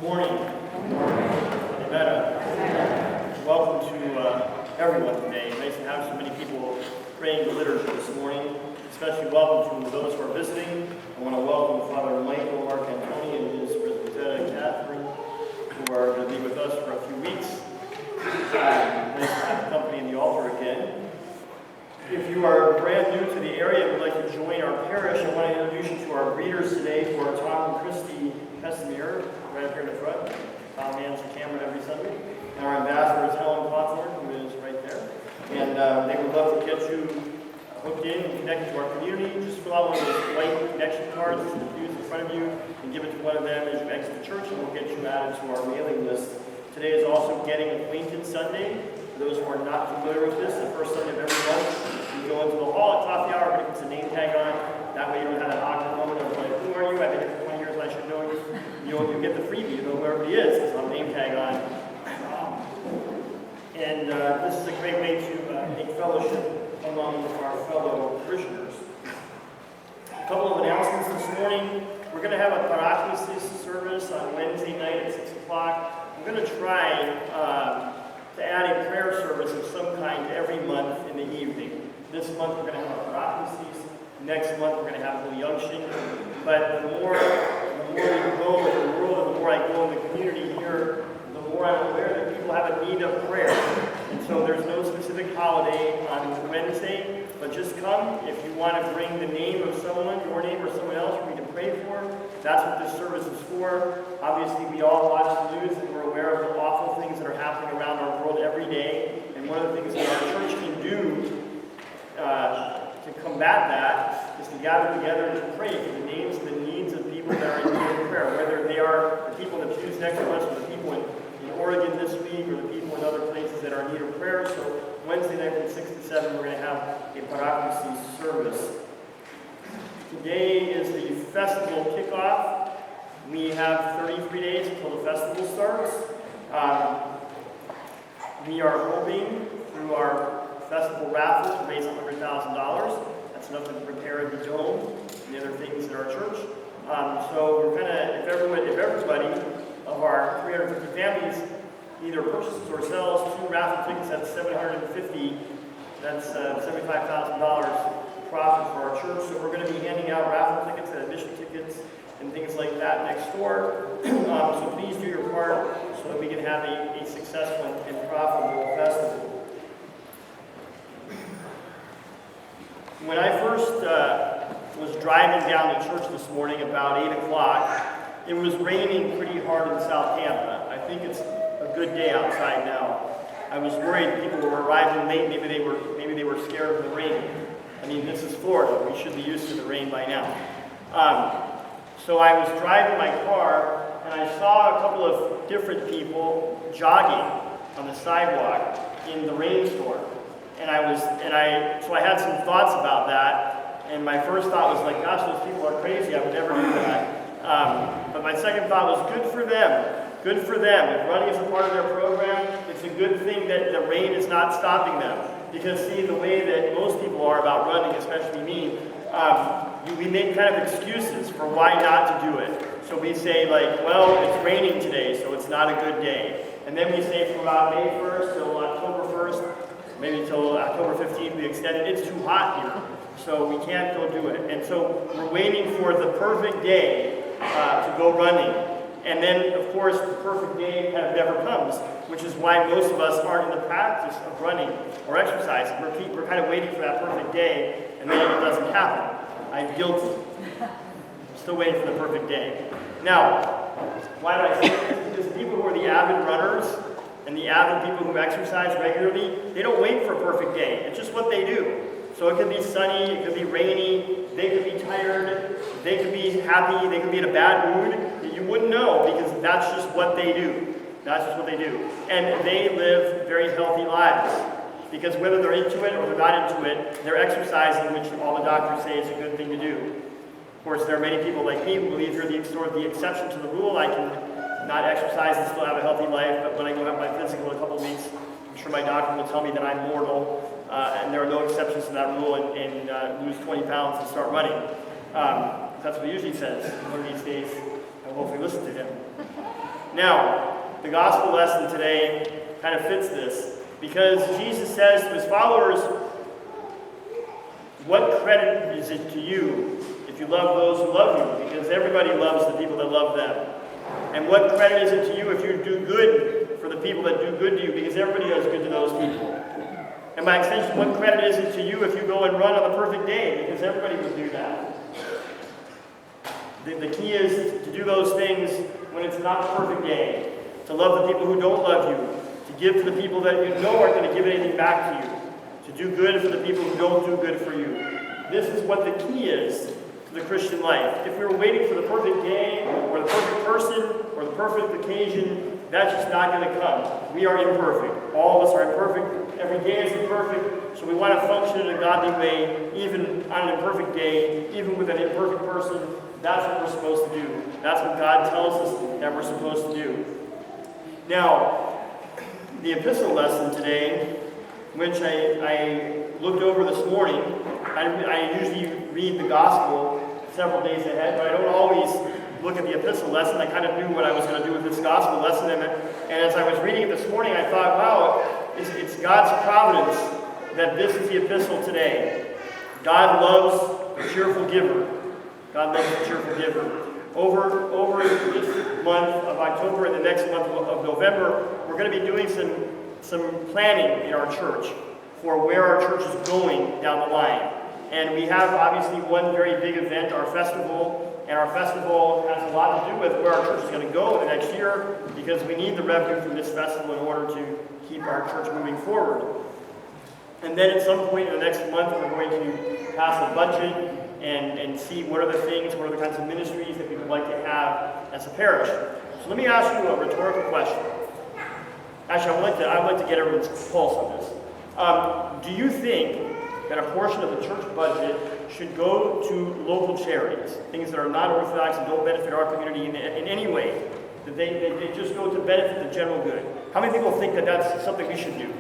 Good morning. Amen. Welcome to everyone today. Nice to have so many people praying the liturgy this morning. Especially welcome to those who are visiting. I want to welcome Father Michael, Mark Antoni, and his Presbytera Catherine, who are going to be with us for a few weeks. Nice to have the company in the altar again. If you are brand new to the area and would like to join our parish, I want to introduce you to our greeters today, who are Tom and Christy Pestamir, right up here in the front. Tom hands the camera every Sunday. And our ambassador is Helen Cawthorn, who is right there. And they would love to get you hooked in and connected to our community. Just fill out one of those white connection cards that use in front of you and give it to one of them as you exit the church, and we'll get you added to our mailing list. Today is also Getting Acquainted Sunday. For those who are not familiar with this, the first Sunday of every month, you go into the hall at top of the hour, everybody puts a name tag on. That way you don't have an awkward moment of like, who are you? I've been here for 20 years, I should know you. You get the freebie, you know who everybody is, because I'll name tag on. And this is a great way to make fellowship among our fellow parishioners. A couple of announcements this morning. We're going to have a paraklesis service on Wednesday night at 6 o'clock. I'm going to try to add a prayer service of some kind every month in the evening. This month we're going to have a paraklesis. Next month we're going to have Holy Unction. But the more we go in the world, the more I go in the community here, the more I'm aware that people have a need of prayer. And so there's no specific holiday on Wednesday, but just come. If you want to bring the name of someone, your name or someone else we can pray for, that's what this service is for. Obviously, we all watch the news and we're aware of the awful things that are happening around our world every day. And one of the things that our church can do to combat that is to gather together and to pray for the names and the needs of people that are in need of prayer, whether they are the people in the pews next to us or the people in Oregon this week or the people in other places that are in need of prayer. So Wednesday night from 6 to 7, we're going to have a paraklesis service. Today is the festival kickoff. We have 33 days until the festival starts. We are hoping through our festival raffle to raise $100,000. That's enough to repair the dome and the other things in our church. So we're gonna, if everybody of our 350 families either purchases or sells 2 raffle tickets, that's $750. That's $75,000 profit for our church. So we're going to be handing out raffle tickets and admission tickets and things like that next door. So please do your part so that we can have a successful and profitable festival. When I first was driving down to church this morning about 8 o'clock, it was raining pretty hard in South Tampa. I think it's a good day outside now. I was worried people were arriving late. Maybe they were scared of the rain. I mean, this is Florida. We should be used to the rain by now. So I was driving my car, and I saw a couple of different people jogging on the sidewalk in the rainstorm. So I had some thoughts about that. And my first thought was like, gosh, those people are crazy. I would never do that. But my second thought was, good for them. Good for them. If running is a part of their program, it's a good thing that the rain is not stopping them. Because see, the way that most people are about running, especially me, we make kind of excuses for why not to do it. So we say like, well, it's raining today, so it's not a good day. And then we say from about May 1st till October 1st, maybe till October 15th, we extend it. It's too hot here, so we can't go do it. And so we're waiting for the perfect day to go running. And then, of course, the perfect day kind of never comes, which is why most of us aren't in the practice of running or exercising. We're kind of waiting for that perfect day, and then it doesn't happen. I'm guilty. I'm still waiting for the perfect day. Now, why do I say this? Because people who are the avid runners and the avid people who exercise regularly, they don't wait for a perfect day. It's just what they do. So it could be sunny, it could be rainy, they could be tired, they could be happy, they could be in a bad mood. You wouldn't know because that's just what they do. That's just what they do. And they live very healthy lives. Because whether they're into it or they're not into it, they're exercising, which all the doctors say is a good thing to do. Of course, there are many people like me who believe you're the exception to the rule. I can not exercise and still have a healthy life, but when I go have my physical in a couple of weeks, I'm sure my doctor will tell me that I'm mortal, and there are no exceptions to that rule, and lose 20 pounds and start running. That's what he usually says. One of these days, I will hopefully listen to him. Now, the gospel lesson today kind of fits this, because Jesus says to his followers, what credit is it to you if you love those who love you? Because everybody loves the people that love them. And what credit is it to you if you do good for the people that do good to you? Because everybody does good to those people. And by extension, what credit is it to you if you go and run on the perfect day? Because everybody would do that. The key is to do those things when it's not the perfect day. To love the people who don't love you. To give to the people that you know aren't going to give anything back to you. To do good for the people who don't do good for you. This is what the key is to the Christian life. If we were waiting for the perfect day, or the perfect person, or the perfect occasion, that's just not going to come. We are imperfect. All of us are imperfect. Every day is imperfect, so we want to function in a godly way, even on an imperfect day, even with an imperfect person. That's what we're supposed to do. That's what God tells us that we're supposed to do. Now, the epistle lesson today, which I looked over this morning, I usually read the gospel several days ahead, but I don't always look at the epistle lesson. I kind of knew what I was going to do with this gospel lesson, and as I was reading it this morning, I thought, wow, it's God's providence that this is the epistle today. God loves a cheerful giver. God loves a cheerful giver. Over this month of October and the next month of November, we're going to be doing some planning in our church for where our church is going down the line. And we have obviously one very big event, our festival, and our festival has a lot to do with where our church is going to go in the next year, because we need the revenue from this festival in order to keep our church moving forward. And then at some point in the next month, we're going to pass a budget and see what are the things, what are the kinds of ministries that we would like to have as a parish. So let me ask you a rhetorical question. Actually, I'd like to get everyone's pulse on this. Do you think that a portion of the church budget should go to local charities, things that are not orthodox and don't benefit our community in any way, that they just go to benefit the general good? How many people think that that's something we should do?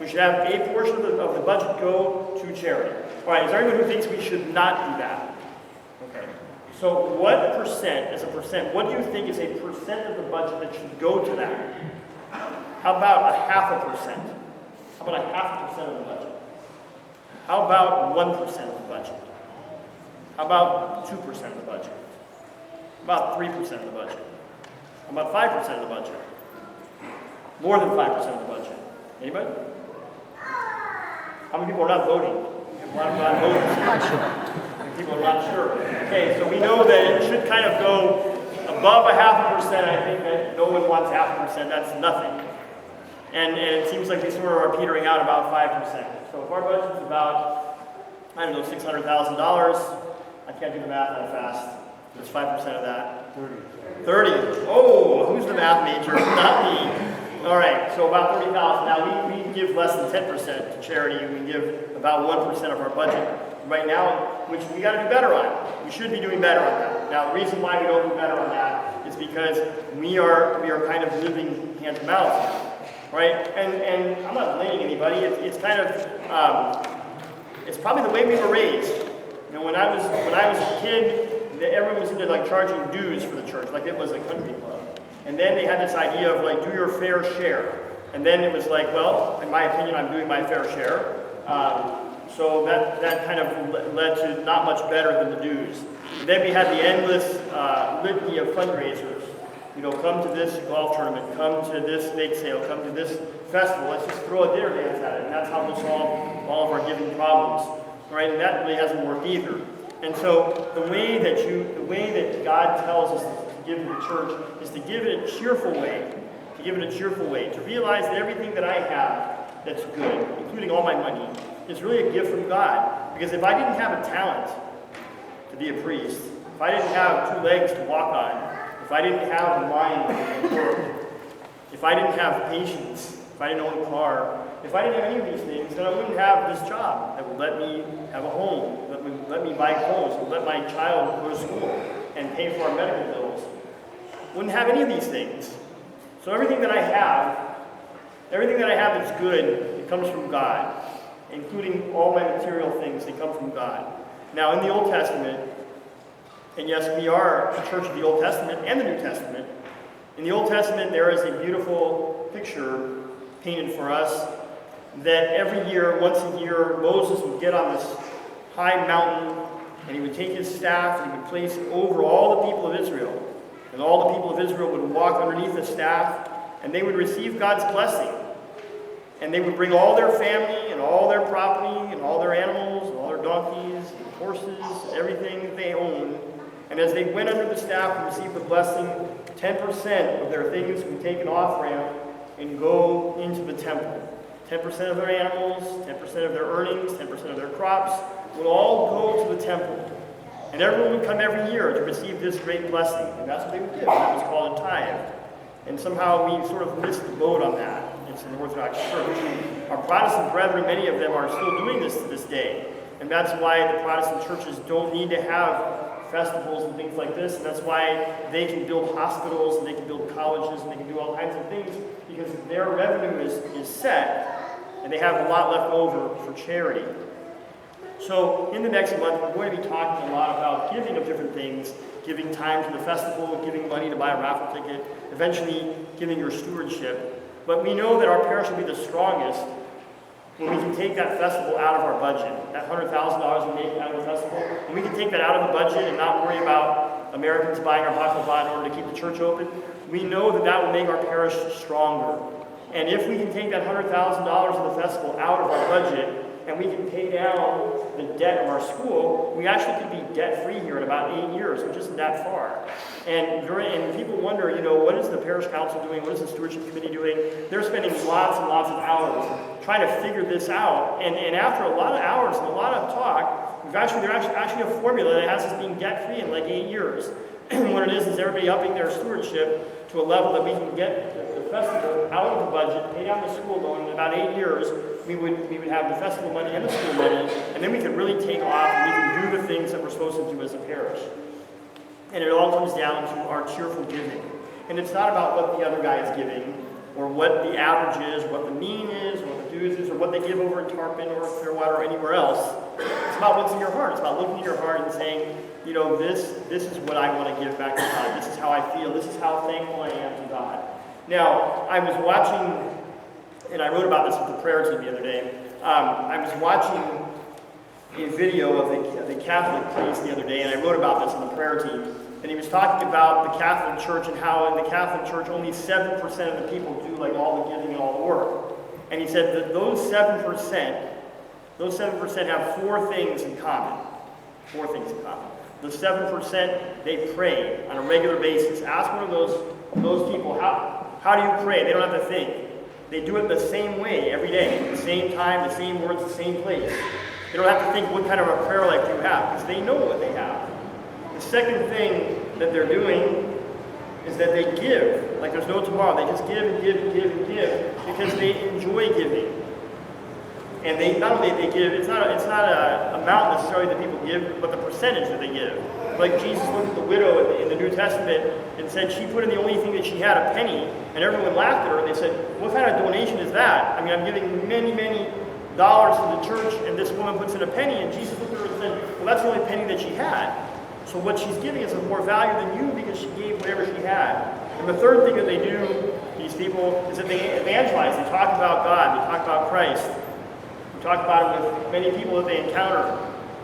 We should have a portion of the budget go to charity. All right, is there anyone who thinks we should not do that? Okay. So what percent, as a percent, what do you think is a percent of the budget that should go to that? How about 0.5%? How about 0.5% of the budget? How about 1% of the budget? How about 2% of the budget? About 3% of the budget? How about 5% of the budget? More than 5% of the budget? Anybody? How many people are not voting? A lot of non-voters. People are not sure. Okay, so we know that it should kind of go above 0.5%. I think that no one wants 0.5%. That's nothing. And it seems like we sort of are petering out about 5%. So if our budget's about, I don't know, $600,000, I can't do the math that fast. What's 5% of that? 30. Oh, who's the math major? Not me. All right, so about 30,000. Now we give less than 10% to charity. We give about 1% of our budget right now, which we got to do better on. We should be doing better on that. Now the reason why we don't do better on that is because we are kind of living hand to mouth now. Right, and I'm not blaming anybody. It's kind of, it's probably the way we were raised. You know, when I was a kid, everyone was into like charging dues for the church, like it was a country club. And then they had this idea of like do your fair share. And then it was like, well, in my opinion, I'm doing my fair share. So that kind of led to not much better than the dues. And then we had the endless litany of fundraisers. You know, come to this golf tournament, come to this bake sale, come to this festival. Let's just throw a dinner dance at it, and that's how we'll solve all of our giving problems, right? And that really hasn't worked either. And so the way that God tells us to give to the church is to give it a cheerful way, to realize that everything that I have that's good, including all my money, is really a gift from God. Because if I didn't have a talent to be a priest, if I didn't have 2 legs to walk on, if I didn't have a mind to work, if I didn't have patience, if I didn't own a car, if I didn't have any of these things, then I wouldn't have this job that would let me have a home, that would let me buy clothes, that would let my child go to school and pay for our medical bills. Wouldn't have any of these things. So everything that I have that's good, it comes from God, including all my material things, they come from God. Now in the Old Testament, and yes, we are a church of the Old Testament and the New Testament, In the Old Testament, there is a beautiful picture painted for us that every year, once a year, Moses would get on this high mountain, and he would take his staff and he would place it over all the people of Israel. And all the people of Israel would walk underneath the staff, and they would receive God's blessing. And they would bring all their family and all their property and all their animals and all their donkeys and horses, everything that they owned. And as they went under the staff and received the blessing, 10% of their things would take an off-ramp and go into the temple. 10% of their animals, 10% of their earnings, 10% of their crops would all go to the temple. And everyone would come every year to receive this great blessing. And that's what they would give. That was called a tithe. And somehow we sort of missed the boat on that. It's in the Orthodox Church. Our Protestant brethren, many of them are still doing this to this day. And that's why the Protestant churches don't need to have festivals and things like this. And that's why they can build hospitals and they can build colleges and they can do all kinds of things, because their revenue is set and they have a lot left over for charity. So in the next month, we're going to be talking a lot about giving of different things, giving time to the festival, giving money to buy a raffle ticket, eventually giving your stewardship. But we know that our parish will be the strongest when we can take that festival out of our budget. That $100,000 we make out of the festival, and we can take that out of the budget and not worry about Americans buying our baklava in order to keep the church open. We know that that will make our parish stronger. And if we can take that $100,000 of the festival out of our budget, and we can pay down the debt of our school, we actually could be debt-free here in about 8 years, which isn't that far. And people wonder, what is the parish council doing? What is the stewardship committee doing? They're spending lots and lots of hours trying to figure this out. And after a lot of hours and a lot of talk, there's actually a formula that has us being debt-free in like 8 years. And what it is everybody upping their stewardship to a level that we can get the festival out of the budget, pay down the school loan in about 8 years. We would have the festival money and the school money, and then we could really take off and we can do the things that we're supposed to do as a parish. And it all comes down to our cheerful giving. And it's not about what the other guy is giving, or what the average is, what the mean is, or what the dues is, or what they give over in Tarpon or Clearwater or anywhere else. It's about what's in your heart. It's about looking at your heart and saying, this is what I want to give back to God. This is how I feel. This is how thankful I am to God. Now, I was watching, and I wrote about this with the prayer team the other day. I was watching a video of the Catholic priest the other day, and I wrote about this in the prayer team. And he was talking about the Catholic Church and how in the Catholic Church only 7% of the people do like all the giving and all the work. And he said that those 7% have 4 things in common. 4 things in common. The 7%, they pray on a regular basis. Ask one of those people, how do you pray? They don't have to think. They do it the same way every day, the same time, the same words, the same place. They don't have to think what kind of a prayer life you have, because they know what they have. The second thing that they're doing is that they give, like there's no tomorrow. They just give and give and give and give because they enjoy giving. And they not only they give, it's not an amount necessarily that people give, but the percentage that they give. Like Jesus looked at the widow in the New Testament and said she put in the only thing that she had, a penny, and everyone laughed at her and they said, what kind of donation is that? I mean, I'm giving many, many dollars to the church and this woman puts in a penny, and Jesus looked at her and said, well, that's the only penny that she had. So what she's giving is of more value than you because she gave whatever she had. And the third thing that they do, these people, is that they evangelize. They talk about God. They talk about Christ. We talk about it with many people that they encounter.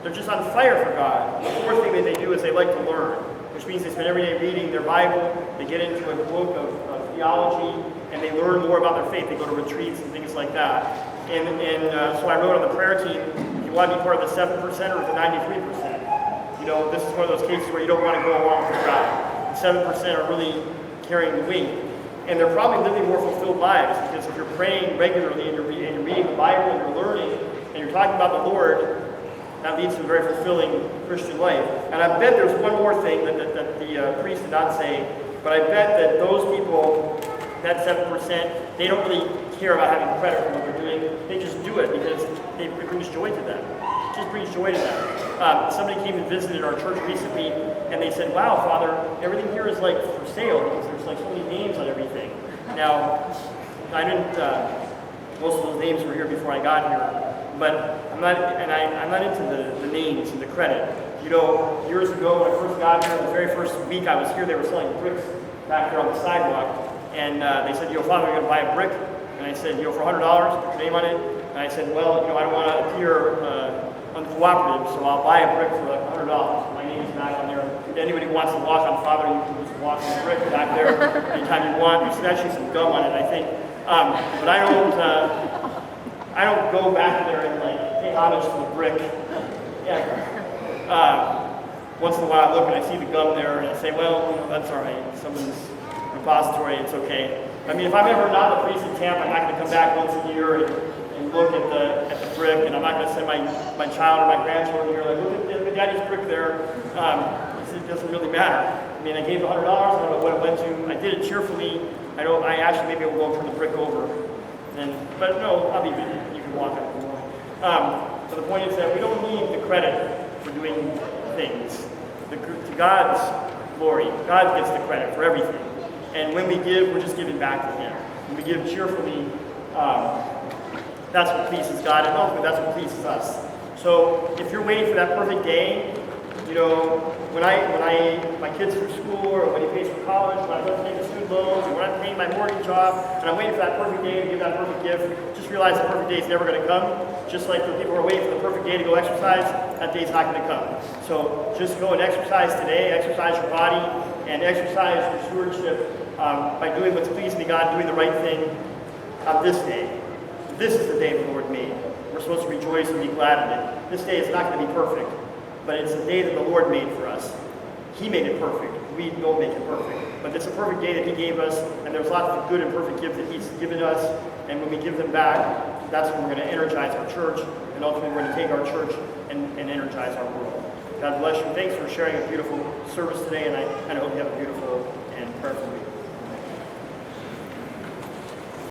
They're just on fire for God. The fourth thing that they do is they like to learn, which means they spend every day reading their Bible. They get into a book of theology, and they learn more about their faith. They go to retreats and things like that. And so I wrote on the prayer team, you want to be part of the 7% or the 93%? This is one of those cases where you don't want to go along with the crowd. 7% are really carrying the weight. And they're probably living more fulfilled lives, because if you're praying regularly and you're reading the Bible and you're learning and you're talking about the Lord, that leads to a very fulfilling Christian life. And I bet there's one more thing that the priest did not say, but I bet that those people, that 7%, they don't really care about having credit for what they're doing. They just do it because it brings joy to them. It just brings joy to them. Somebody came and visited our church recently, and they said, wow, Father, everything here is like for sale because there's like so many names on everything. Now, I didn't, most of those names were here before I got here, but I'm not into the names and the credit. Years ago when I first got here, the very first week I was here, they were selling bricks back there on the sidewalk, and they said, Father, we're going to buy a brick. And I said, for $100, put your name on it. And I said, well, I don't want to appear uncooperative, so I'll buy a brick for like $100. My name is back on there. If anybody wants to walk on Father, you can just walk on the brick back there anytime you want. There's actually some gum on it, I think. But I don't go back there and like pay homage to the brick. Yeah. Once in a while I look and I see the gum there and I say, well, that's all right. Someone's repository, it's okay. I mean, if I'm ever not the priest in Tampa, I'm not going to come back once a year and look at the brick, and I'm not going to send my child or my grandchildren here, like, look at the daddy's brick there. It doesn't really matter. I mean, I gave $100, I don't know what it went to. I did it cheerfully. I actually maybe will go and turn the brick over. But no, I'll leave it. You can walk it if you want. So the point is that we don't need the credit for doing things. To God's glory, God gets the credit for everything. And when we give, we're just giving back to Him. When we give cheerfully, that's what pleases God, and ultimately that's what pleases us. So if you're waiting for that perfect day, when my kids through school, or when he pays for college, when I'm paying the student loans, or when I'm paying my mortgage off, and I'm waiting for that perfect day to give that perfect gift, just realize the perfect day is never going to come. Just like the people who are waiting for the perfect day to go exercise, that day's not going to come. So just go and exercise today, exercise your body, and exercise your stewardship by doing what's pleasing to God, doing the right thing on this day. This is the day the Lord made. We're supposed to rejoice and be glad in it. This day is not going to be perfect, but it's a day that the Lord made for us. He made it perfect. We don't make it perfect. But it's a perfect day that He gave us, and there's lots of good and perfect gifts that He's given us, and when we give them back, that's when we're going to energize our church, and ultimately we're going to take our church and energize our world. God bless you. Thanks for sharing a beautiful service today, and I hope you have a beautiful and prayerful